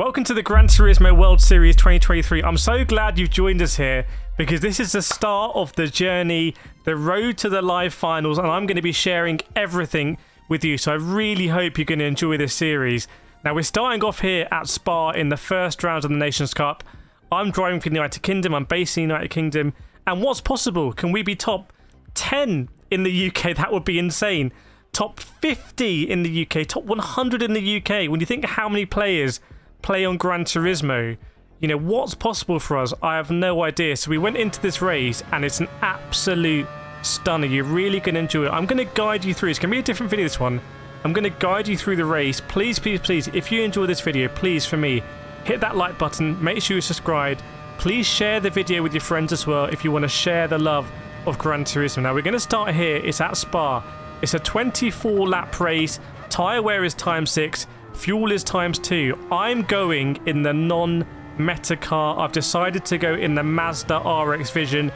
Welcome to the Gran Turismo World Series 2023. I'm so glad you've joined us here because this is the start of the journey, the road to the live finals, and I'm going to be sharing everything with you. So I really hope you're going to enjoy this series. Now we're starting off here at Spa in the first round of the Nations Cup. I'm driving for the United Kingdom, I'm based in the United Kingdom, and what's possible? Can we be top 10 in the UK? That would be insane. Top 50 in the UK, top 100 in the UK. When you think how many players play on Gran Turismo, you know, what's possible for us? I have no idea. So we went into this race and it's an absolute stunner. You're really going to enjoy it. I'm going to guide you through. It's going to be a different video, this one. I'm going to guide you through the race. Please, please, please, if you enjoy this video, please, for me, hit that like button. Make sure you're subscribed. Please share the video with your friends as well if you want to share the love of Gran Turismo. Now we're going to start here. It's at Spa. It's a 24 lap race. Tyre wear is ×6. Fuel is ×2. I'm going in the non-meta car. I've decided to go in the Mazda RX Vision.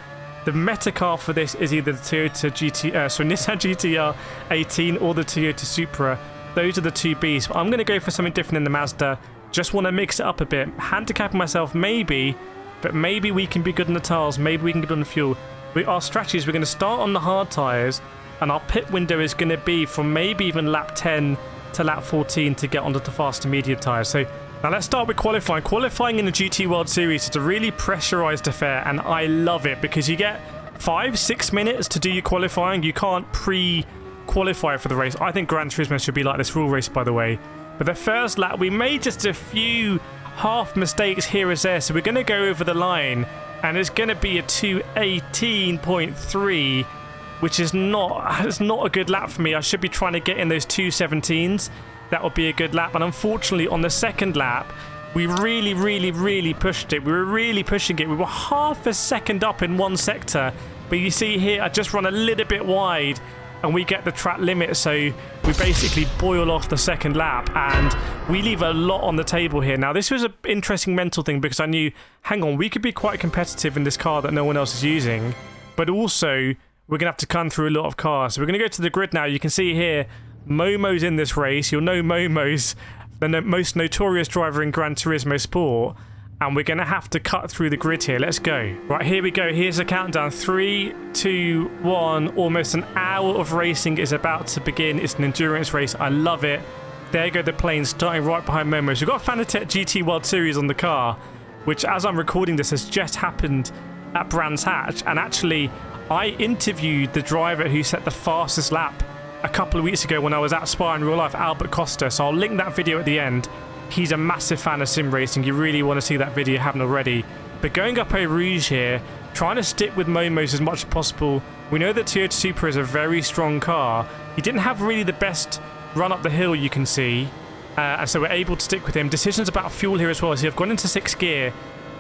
The meta car for this is either the Nissan GTR 18 or the Toyota Supra. Those are the two Bs. I'm going to go for something different in the Mazda. Just want to mix it up a bit. Handicapping myself maybe, but maybe we can be good on the tiles. Maybe we can get on the fuel. Our strategy is we're going to start on the hard tyres, and our pit window is going to be from maybe even lap 10 to lap 14 to get onto the faster medium tyres. So now let's start with qualifying. Qualifying in the GT World Series is a really pressurised affair, and I love it because you get 5-6 minutes to do your qualifying. You can't pre-qualify for the race. I think Gran Turismo should be like this rule race, by the way. But the first lap, we made just a few half mistakes here or there, so we're going to go over the line, and it's going to be a 2:18.3, which is not a good lap for me. I should be trying to get in those 2:17s. That would be a good lap. And unfortunately, on the second lap, we really pushed it. We were really pushing it. We were half a second up in one sector. But you see here, I just run a little bit wide, and we get the track limit. So we basically boil off the second lap, and we leave a lot on the table here. Now, this was an interesting mental thing because I knew, hang on, we could be quite competitive in this car that no one else is using. But also, we're going to have to come through a lot of cars. So we're going to go to the grid now. You can see here, Momo's in this race. You'll know Momo's the most notorious driver in Gran Turismo Sport. And we're going to have to cut through the grid here. Let's go. Right, here we go. Here's the countdown. 3, 2, 1. Almost an hour of racing is about to begin. It's an endurance race. I love it. There go the planes starting right behind Momo's. We've got Fanatec GT World Series on the car, which as I'm recording this has just happened at Brands Hatch. And actually, I interviewed the driver who set the fastest lap a couple of weeks ago when I was at Spa in real life, Albert Costa. So I'll link that video at the end. He's a massive fan of sim racing. You really want to see that video, haven't already. But going up Eau Rouge here, trying to stick with Momo's as much as possible. We know that Toyota Supra is a very strong car. He didn't have really the best run up the hill, you can see. And so we're able to stick with him. Decisions about fuel here as well. So I've gone into 6th gear.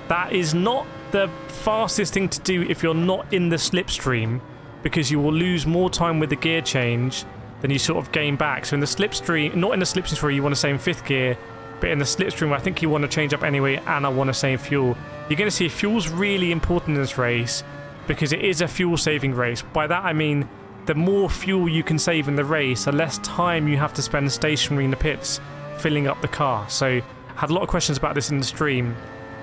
That is not the fastest thing to do if you're not in the slipstream, because you will lose more time with the gear change than you sort of gain back. So in the slipstream, not in the slipstream, sorry, you want to stay in 5th gear, but in the slipstream, I think you want to change up anyway, and I want to save fuel. You're going to see fuel's really important in this race because it is a fuel-saving race. By that I mean the more fuel you can save in the race, the less time you have to spend stationary in the pits filling up the car. So I had a lot of questions about this in the stream.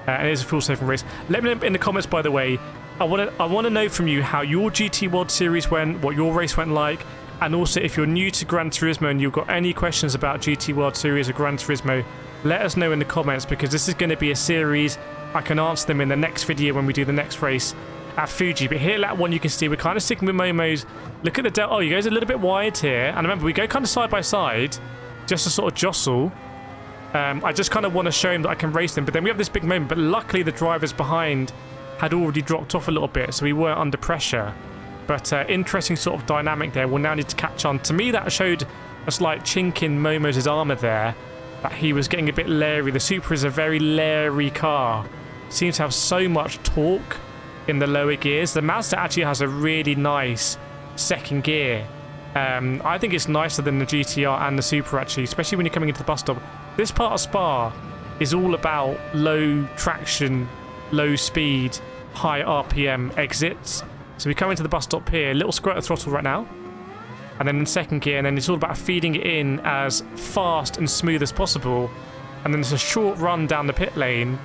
And it is a fuel-saving race. Let me know in the comments, by the way. I want to know from you how your GT World Series went, what your race went like, and also if you're new to Gran Turismo and you've got any questions about GT World Series or Gran Turismo, let us know in the comments, because this is going to be a series. I can answer them in the next video when we do the next race at Fuji. But here, lap 1, you can see we're kind of sticking with Momo's. Look at the delta. Oh, he goes a little bit wide here. And remember, we go kind of side by side just to sort of jostle. I just kind of want to show him that I can race them. But then we have this big moment. But luckily, the drivers behind had already dropped off a little bit, so we weren't under pressure. But interesting sort of dynamic there. We'll now need to catch on. To me, that showed a slight chink in Momo's armour there, that he was getting a bit leery. The Supra is a very leery car. Seems to have so much torque in the lower gears. The Mazda actually has a really nice second gear. I think it's nicer than the GTR and the Supra, actually, especially when you're coming into the bus stop. This part of Spa is all about low traction, low speed, high RPM exits. So we come into the bus stop here, little squirter throttle right now, and then in second gear, and then it's all about feeding it in as fast and smooth as possible and then there's a short run down the pit lane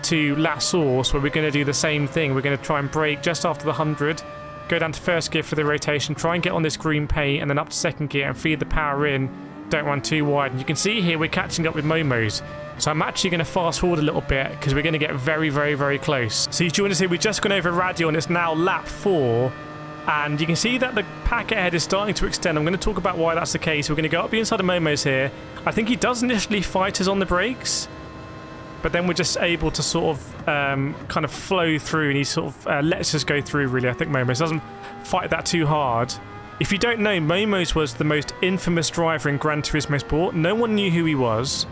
to last source where we're going to do the same thing. We're going to try and brake just after the 100, go down to first gear for the rotation, try and get on this green paint, and then up to second gear and feed the power in. Don't run too wide. And you can see here we're catching up with Momos. So I'm actually going to fast forward a little bit because we're going to get very, very, very close. So you join us here. We've just gone over Radio and it's now lap 4. And you can see that the pack ahead is starting to extend. I'm going to talk about why that's the case. We're going to go up the inside of Momos here. I think he does initially fight us on the brakes, but then we're just able to sort of kind of flow through, and he sort of lets us go through, really. I think Momos doesn't fight that too hard. If you don't know, Momos was the most infamous driver in Gran Turismo Sport. No one knew who he was.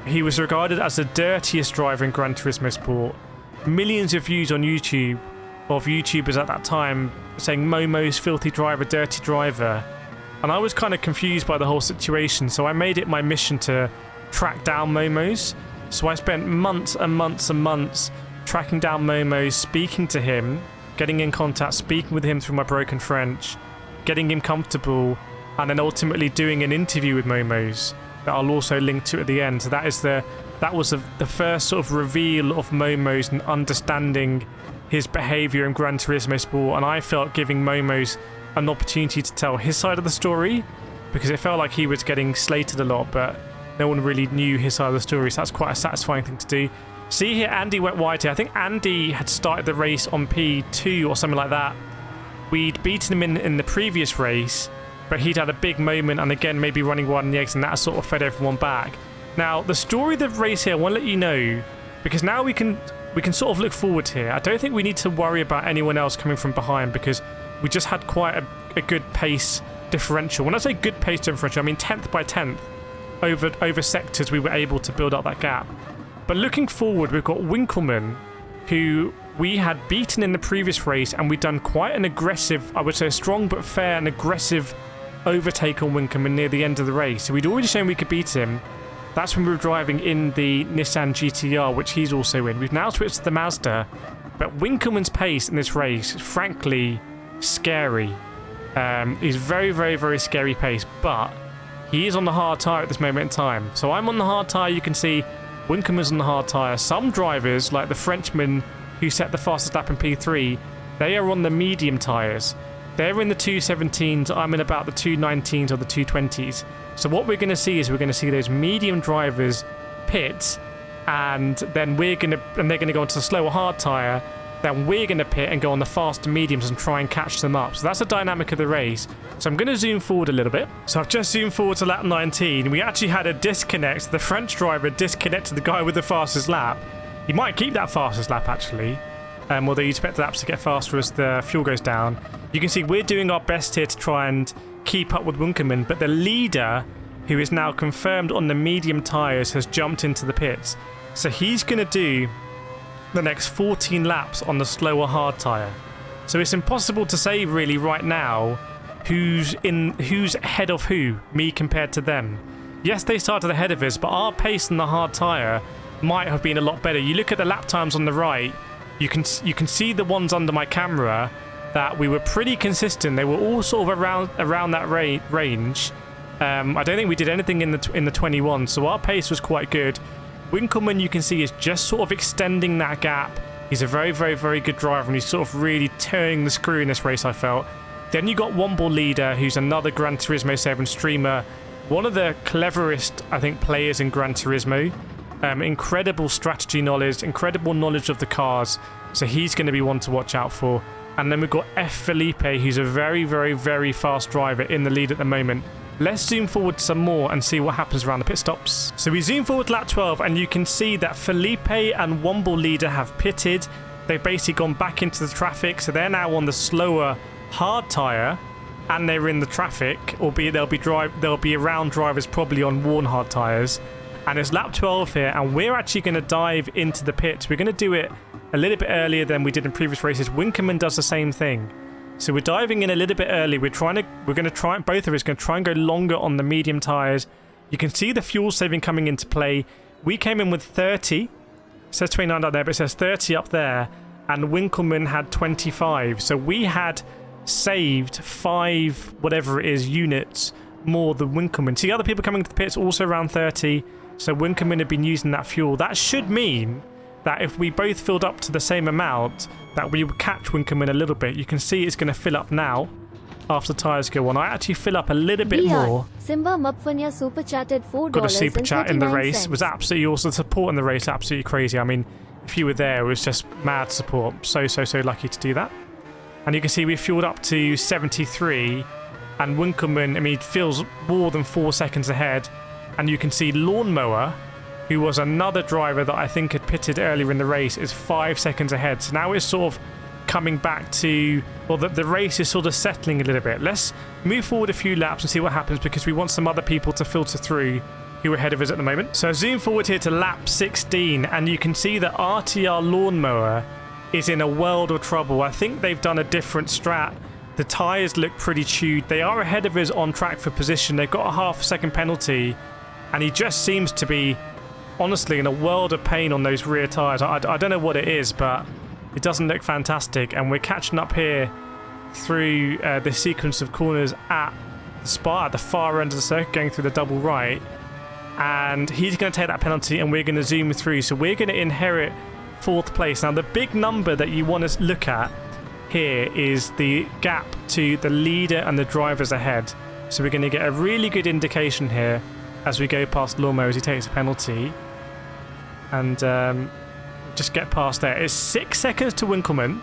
He was regarded as the dirtiest driver in Gran Turismo Sport. Millions of views on YouTube of YouTubers at that time saying Momos, filthy driver, dirty driver. And I was kind of confused by the whole situation, so I made it my mission to track down Momos. So I spent months and months and months tracking down Momos, speaking to him, getting in contact, speaking with him through my broken French, getting him comfortable, and then ultimately doing an interview with Momos that I'll also link to at the end. So that was the first sort of reveal of Momos and understanding his behaviour in Gran Turismo Sport, and I felt giving Momos an opportunity to tell his side of the story, because it felt like he was getting slated a lot, but no one really knew his side of the story, so that's quite a satisfying thing to do. See here, Andy went wide here. I think Andy had started the race on P2 or something like that. We'd beaten him in the previous race, but he'd had a big moment, and again, maybe running wide on the eggs, and that sort of fed everyone back. Now, the story of the race here, I want to let you know, because now we can sort of look forward here. I don't think we need to worry about anyone else coming from behind, because we just had quite a good pace differential. When I say good pace differential, I mean 10th by 10th over sectors. We were able to build up that gap. But looking forward, we've got Winkelmann, who we had beaten in the previous race, and we'd done quite an aggressive, I would say a strong but fair and aggressive overtake on Winkelmann near the end of the race. So we'd already shown we could beat him. That's when we were driving in the Nissan GTR, which he's also in. We've now switched to the Mazda, but Winkelmann's pace in this race is frankly scary. He's very, very, very scary pace, but he is on the hard tyre at this moment in time. So I'm on the hard tyre, you can see Winkelmann's on the hard tyre. Some drivers, like the Frenchman who set the fastest lap in P3, they are on the medium tyres. They're in the 217s, I'm in about the 219s or the 220s. So what we're going to see is we're going to see those medium drivers pit, and then they're going to go onto the slower hard tyre. Then we're going to pit and go on the faster mediums and try and catch them up. So that's the dynamic of the race. So I'm going to zoom forward a little bit. So I've just zoomed forward to lap 19. We actually had a disconnect. The French driver disconnected the guy with the fastest lap. He might keep that fastest lap, actually. Although you expect the laps to get faster as the fuel goes down. You can see we're doing our best here to try and keep up with Winkelmann, but the leader, who is now confirmed on the medium tyres, has jumped into the pits. So he's going to do the next 14 laps on the slower hard tyre. So it's impossible to say really right now who's ahead of who, me compared to them. Yes, they started ahead of us, but our pace on the hard tyre might have been a lot better. You look at the lap times on the right, you can see the ones under my camera that we were pretty consistent. They were all sort of around that range. I don't think we did anything in the 21, so our pace was quite good. Winkelmann, you can see, is just sort of extending that gap. He's a very, very, very good driver, and he's sort of really turning the screw in this race, I felt. Then you got Womble Leader, who's another Gran Turismo 7 streamer. One of the cleverest, I think, players in Gran Turismo. Incredible strategy knowledge, incredible knowledge of the cars. So he's going to be one to watch out for. And then we've got F. Felipe, who's a very, very, very fast driver in the lead at the moment. Let's zoom forward some more and see what happens around the pit stops. So we zoom forward to lap 12, and you can see that Felipe and Womble Leader have pitted. They've basically gone back into the traffic, so they're now on the slower hard tyre, and they're in the traffic, albeit they'll be around drivers probably on worn hard tyres. And it's lap 12 here, and we're actually going to dive into the pits. We're going to do it a little bit earlier than we did in previous races. Winkelmann does the same thing. So we're diving in a little bit early. Both of us are going to try and go longer on the medium tyres. You can see the fuel saving coming into play. We came in with 30. It says 29 up there, but it says 30 up there. And Winkelmann had 25. So we had saved 5, whatever it is, units more than Winkelmann. See other people coming to the pits also around 30. So Winkelmann had been using that fuel. That should mean that if we both filled up to the same amount, that we would catch Winkelmann a little bit. You can see it's going to fill up now after tyres go on. I actually fill up a little bit more. Simba Mupfanya super chatted $4. Got a super chat in the race. Was absolutely awesome. Support in the race, absolutely crazy. I mean, if you were there, it was just mad support. So lucky to do that. And you can see we fueled up to 73. And Winkelmann, I mean, feels more than 4 seconds ahead. And you can see Lawnmower, who was another driver that I think had pitted earlier in the race, is 5 seconds ahead. So now it's sort of coming back to, well, the race is sort of settling a little bit. Let's move forward a few laps and see what happens, because we want some other people to filter through who are ahead of us at the moment. So zoom forward here to lap 16, and you can see that RTR Lawnmower is in a world of trouble. I think they've done a different strat. The tyres look pretty chewed. They are ahead of us on track for position. They've got a half-second penalty, and he just seems to be, honestly, in a world of pain on those rear tyres. I don't know what it is, but it doesn't look fantastic. And we're catching up here through the sequence of corners at the Spa, at the far end of the circuit, going through the double right. And he's going to take that penalty, and we're going to zoom through. So we're going to inherit 4th place. Now, the big number that you want to look at here is the gap to the leader and the drivers ahead. So we're going to get a really good indication here as we go past Lawnmower as he takes a penalty. And just get past there. It's 6 seconds to Winkelmann.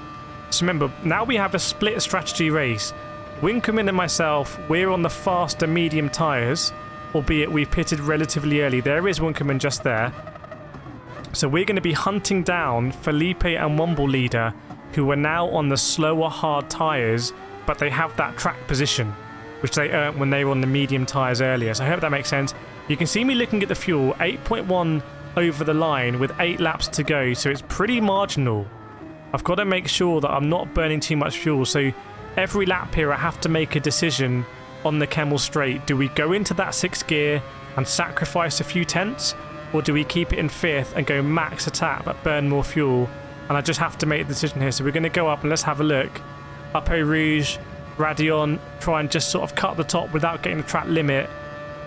So remember, now we have a split strategy race. Winkelmann and myself, we're on the faster medium tyres, albeit we've pitted relatively early. There is Winkelmann just there. So we're going to be hunting down Felipe and Womble leader, who are now on the slower hard tyres, but they have that track position, which they earned when they were on the medium tyres earlier. So I hope that makes sense. You can see me looking at the fuel, 8.1 over the line with 8 laps to go, so it's pretty marginal. I've got to make sure that I'm not burning too much fuel, so every lap here I have to make a decision on the Kemmel straight. Do we go into that 6th gear and sacrifice a few tenths, or do we keep it in 5th and go max attack but burn more fuel? And I just have to make a decision here. So we're going to go up and let's have a look. Up Eau Rouge, Radion, try and just sort of cut the top without getting the track limit.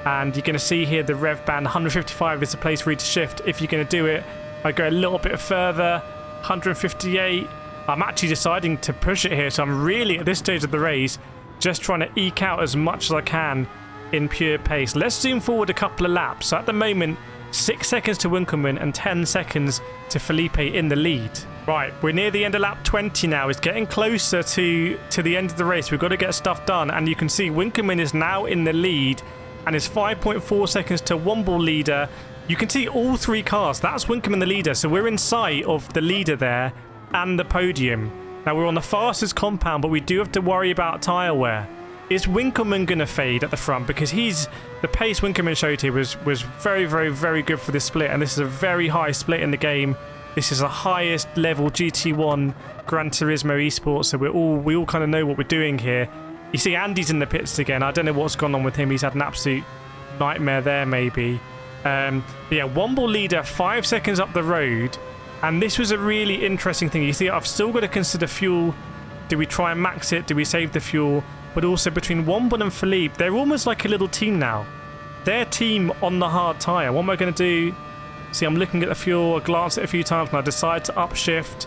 And you're going to see here the rev band 155 is the place for you to shift if you're going to do it. I go a little bit further, 158. I'm actually deciding to push it here, so I'm really at this stage of the race just trying to eke out as much as I can in pure pace. Let's zoom forward a couple of laps. So at the moment, 6 seconds to Winkelmann and 10 seconds to Felipe in the lead. Right, we're near the end of lap 20 now. It's getting closer to the end of the race. We've got to get stuff done, and you can see Winkelmann is now in the lead and is 5.4 seconds to Womble leader. You can see all 3 cars. That's Winkelmann the leader, so we're in sight of the leader there and the podium. Now we're on the fastest compound, but we do have to worry about tyre wear. Is Winkelmann going to fade at the front? Because the pace Winkelmann showed here was very, very, very good for this split, and this is a very high split in the game. This is the highest level GT1 Gran Turismo esports, so we all kind of know what we're doing here. You see Andy's in the pits again. I don't know what's gone on with him. He's had an absolute nightmare there, maybe. But yeah, Womble leader 5 seconds up the road, and this was a really interesting thing. You see, I've still got to consider fuel. Do we try and max it? Do we save the fuel? But also between Womble and Philippe, they're almost like a little team now. Their team on the hard tyre. What am I going to do? See, I'm looking at the fuel. I glance at it a few times and I decide to upshift.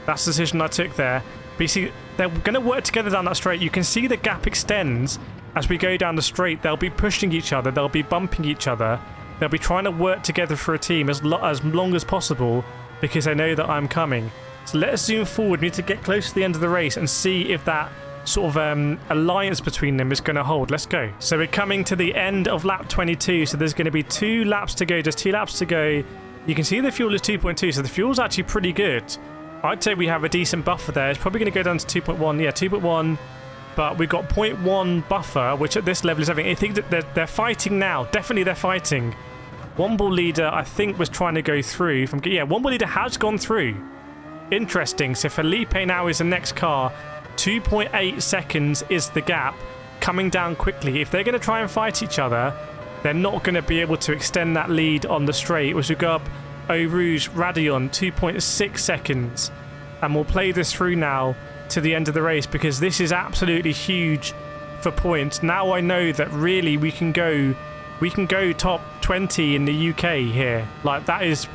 That's the decision I took there. But you see, they're going to work together down that straight. You can see the gap extends as we go down the straight. They'll be pushing each other. They'll be bumping each other. They'll be trying to work together for a team as long as possible because they know that I'm coming. So let's zoom forward. We need to get close to the end of the race and see if that sort of alliance between them is going to hold. Let's go. So we're coming to the end of lap 22. So there's going to be 2 laps to go. Just 2 laps to go. You can see the fuel is 2.2. So the fuel's actually pretty good. I'd say we have a decent buffer there. It's probably going to go down to 2.1. Yeah, 2.1. But we've got 0.1 buffer, which at this level is everything. I think that they're fighting now. Definitely they're fighting. Womble leader, I think, was trying to go through. Yeah, Womble leader has gone through. Interesting. So Felipe now is the next car. 2.8 seconds is the gap, coming down quickly. If they're going to try and fight each other, they're not going to be able to extend that lead on the straight, which will go up Eau Rouge, Radion, 2.6 seconds. And we'll play this through now to the end of the race because this is absolutely huge for points. Now I know that really we can go top 20 in the UK here. Like, that is,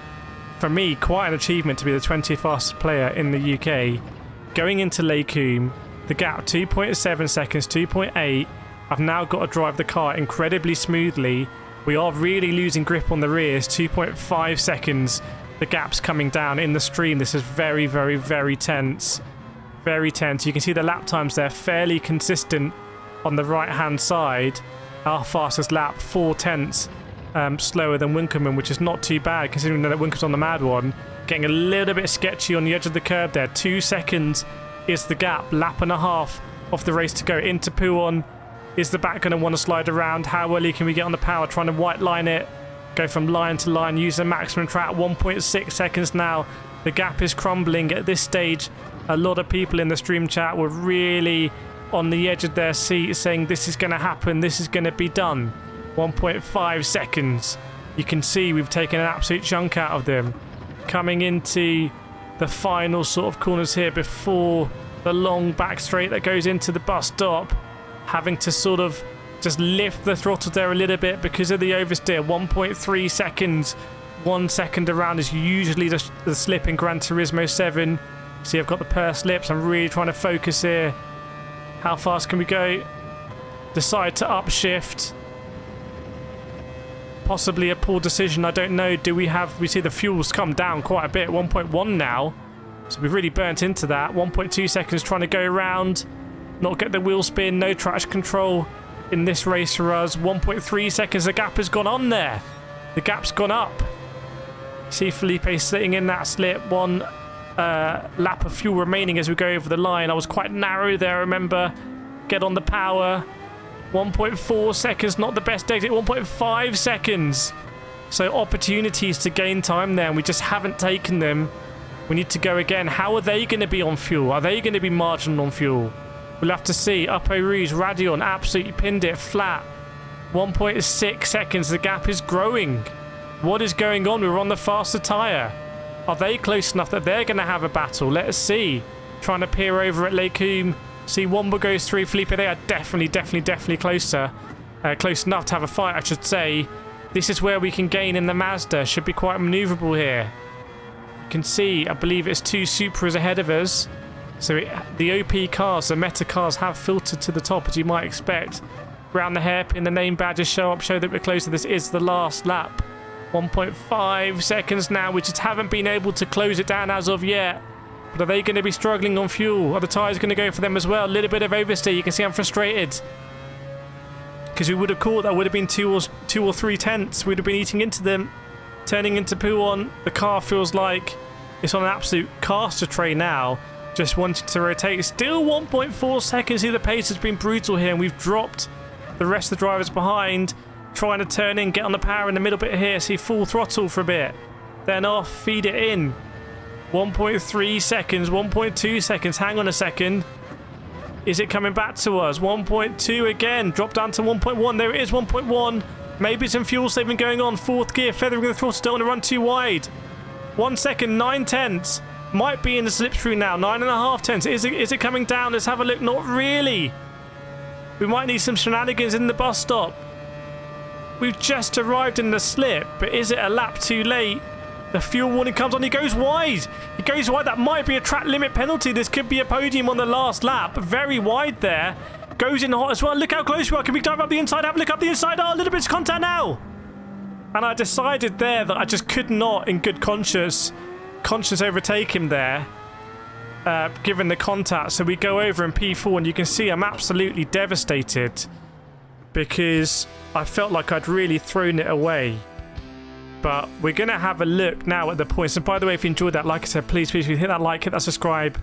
for me, quite an achievement to be the 20th fastest player in the UK. Going into Lacoum, the gap 2.7 seconds, 2.8. I've now got to drive the car incredibly smoothly. We are really losing grip on the rears. 2.5 seconds. The gap's coming down in the stream. This is very, very, very tense. Very tense. You can see the lap times there, fairly consistent on the right-hand side. Our fastest lap, 4 tenths slower than Winkelmann, which is not too bad considering that Winkelmann's on the mad one. Getting a little bit sketchy on the edge of the curb there. 2 seconds is the gap. Lap and a half of the race to go. Into Pouon. Is the back going to want to slide around? How early can we get on the power? Trying to white line it. Go from line to line. Use the maximum track. 1.6 seconds now. The gap is crumbling at this stage. A lot of people in the stream chat were really on the edge of their seat saying this is going to happen. This is going to be done. 1.5 seconds. You can see we've taken an absolute chunk out of them. Coming into the final sort of corners here before the long back straight that goes into the bus stop. Having to sort of just lift the throttle there a little bit because of the oversteer. 1.3 seconds. 1 second around is usually the slip in Gran Turismo 7. See, I've got the purse lips. I'm really trying to focus here. How fast can we go? Decide to upshift. Possibly a poor decision. I don't know. We see the fuel's come down quite a bit. 1.1 now. So we've really burnt into that. 1.2 seconds trying to go around. Not get the wheel spin. No traction control in this race for us. 1.3 seconds. The gap has gone on there. The gap's gone up. See Felipe sitting in that slip. 1 lap of fuel remaining as we go over the line. I was quite narrow there, remember. Get on the power. 1.4 seconds, not the best exit. 1.5 seconds. So opportunities to gain time there, and we just haven't taken them. We need to go again. How are they going to be on fuel? Are they going to be marginal on fuel? We'll have to see. Upper Rouge, Radion absolutely pinned it flat. 1.6 seconds. The gap is growing. What is going on? We're on the faster tyre. Are they close enough that they're going to have a battle? Let us see. Trying to peer over at Lacoum. See, Womba goes through. Felipe, they are definitely closer. Close enough to have a fight, I should say. This is where we can gain in the Mazda. Should be quite manoeuvrable here. You can see, I believe it's 2 Supras ahead of us. So the OP cars, the meta cars have filtered to the top, as you might expect. Round the hairpin, the name badges show up, show that we're closer. This is the last lap. 1.5 seconds now. We just haven't been able to close it down as of yet. But are they going to be struggling on fuel? Are the tyres going to go for them as well? A little bit of oversteer. You can see I'm frustrated. Because we would have caught that would have been 2 or 3 tenths. We'd have been eating into them. Turning into Pouon. The car feels like it's on an absolute caster tray now. Just wanting to rotate. Still 1.4 seconds. See, the pace has been brutal here. And we've dropped the rest of the drivers behind. Trying to turn in, get on the power in the middle bit here. See, full throttle for a bit. Then off, feed it in. 1.3 seconds, 1.2 seconds. Hang on a second. Is it coming back to us? 1.2 again. Drop down to 1.1. There it is, 1.1. Maybe some fuel saving going on. 4th gear, feathering the throttle. Don't want to run too wide. 1 second, 9 tenths. Might be in the slipstream now. 9.5 tenths. Is it coming down? Let's have a look. Not really. We might need some shenanigans in the bus stop. We've just arrived in the slip, but is it a lap too late? The fuel warning comes on. He goes wide. He goes wide. That might be a track limit penalty. This could be a podium on the last lap. Very wide there. Goes in hot as well. Look how close we are. Can we dive up the inside? Have a look up the inside. Oh, a little bit of contact now. And I decided there that I just could not, in good conscience overtake him there, given the contact. So we go over in P4, and you can see I'm absolutely devastated because I felt like I'd really thrown it away. But we're going to have a look now at the points. And by the way, if you enjoyed that, like I said, please hit that like, hit that subscribe.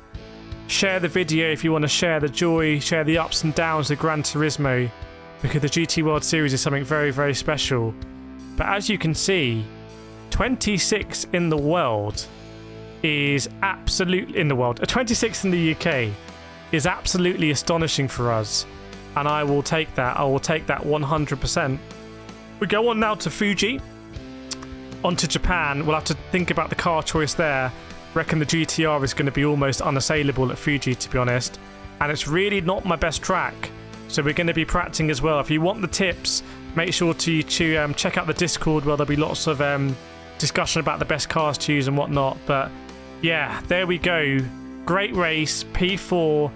Share the video if you want to share the joy, share the ups and downs of Gran Turismo, because the GT World Series is something very, very special. But as you can see, 26 in the world is absolutely... 26 in the UK is absolutely astonishing for us. And I will take that. I will take that 100%. We go on now to Fuji. Onto Japan. We'll have to think about the car choice there. Reckon the GTR is going to be almost unassailable at Fuji, to be honest. And it's really not my best track. So we're going to be practicing as well. If you want the tips, make sure to check out the Discord where there'll be lots of discussion about the best cars to use and whatnot. But yeah, there we go. Great race, P4.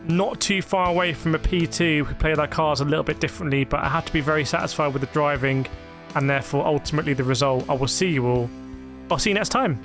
Not too far away from a P2. We played our cars a little bit differently, but I had to be very satisfied with the driving and therefore ultimately the result. I will see you all. I'll see you next time.